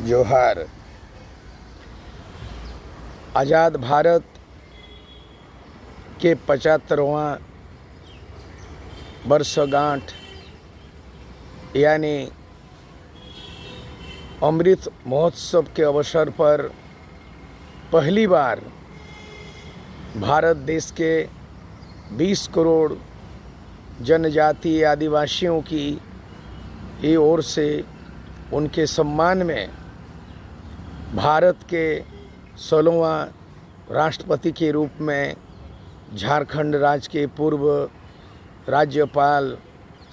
जोहार। आज़ाद भारत के 75वां वर्षगांठ यानी अमृत महोत्सव के अवसर पर पहली बार भारत देश के 20 करोड़ जनजातीय आदिवासियों की ओर से उनके सम्मान में भारत के 16वां राष्ट्रपति के रूप में झारखंड राज्य के पूर्व राज्यपाल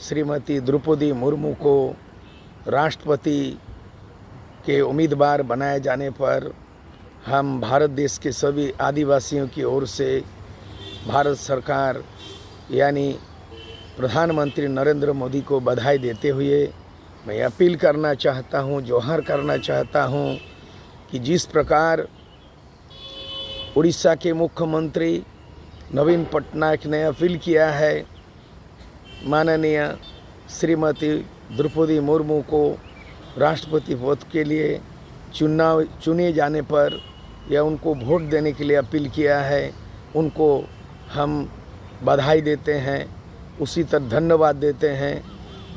श्रीमती द्रौपदी मुर्मू को राष्ट्रपति के उम्मीदवार बनाए जाने पर हम भारत देश के सभी आदिवासियों की ओर से भारत सरकार यानी प्रधानमंत्री नरेंद्र मोदी को बधाई देते हुए मैं अपील करना चाहता हूं, जोहार करना चाहता हूं कि जिस प्रकार उड़ीसा के मुख्यमंत्री नवीन पटनायक ने अपील किया है माननीय श्रीमती द्रौपदी मुर्मू को राष्ट्रपति पद के लिए चुने जाने पर या उनको वोट देने के लिए अपील किया है, उनको हम बधाई देते हैं, उसी तरह धन्यवाद देते हैं।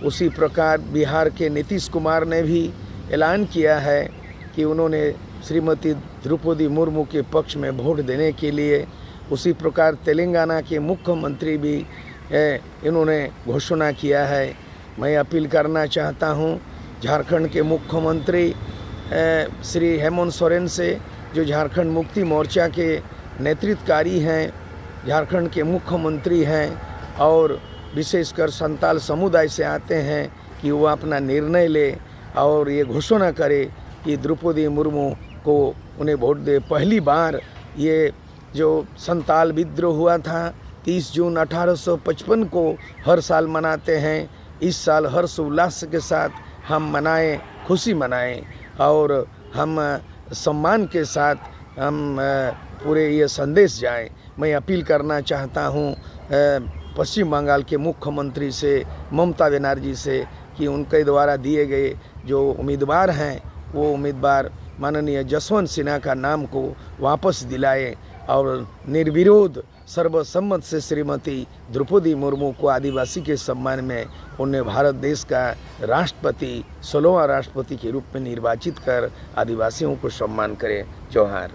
उसी प्रकार बिहार के नीतीश कुमार ने भी ऐलान किया है कि उन्होंने श्रीमती द्रौपदी मुर्मू के पक्ष में वोट देने के लिए। उसी प्रकार तेलंगाना के मुख्यमंत्री भी इन्होंने घोषणा किया है। मैं अपील करना चाहता हूं झारखंड के मुख्यमंत्री श्री हेमंत सोरेन से, जो झारखंड मुक्ति मोर्चा के नेतृत्वकारी हैं, झारखंड के मुख्यमंत्री हैं और विशेषकर संताल समुदाय से आते हैं, कि वो अपना निर्णय ले और ये घोषणा करे कि द्रौपदी मुर्मू को उन्हें वोट दे। पहली बार ये जो संताल विद्रोह हुआ था 30 जून 1855 को हर साल मनाते हैं, इस साल हर्ष उल्लास के साथ हम मनाएं, खुशी मनाएं और हम सम्मान के साथ हम पूरे ये संदेश जाएं। मैं अपील करना चाहता हूं पश्चिम बंगाल के मुख्यमंत्री से, ममता बनर्जी से, कि उनके द्वारा दिए गए जो उम्मीदवार हैं वो उम्मीदवार माननीय जसवंत सिन्हा का नाम को वापस दिलाए और निर्विरोध सर्वसम्मत से श्रीमती द्रौपदी मुर्मू को आदिवासी के सम्मान में उन्हें भारत देश का राष्ट्रपति 16वां राष्ट्रपति के रूप में निर्वाचित कर आदिवासियों को सम्मान करें। जोहार।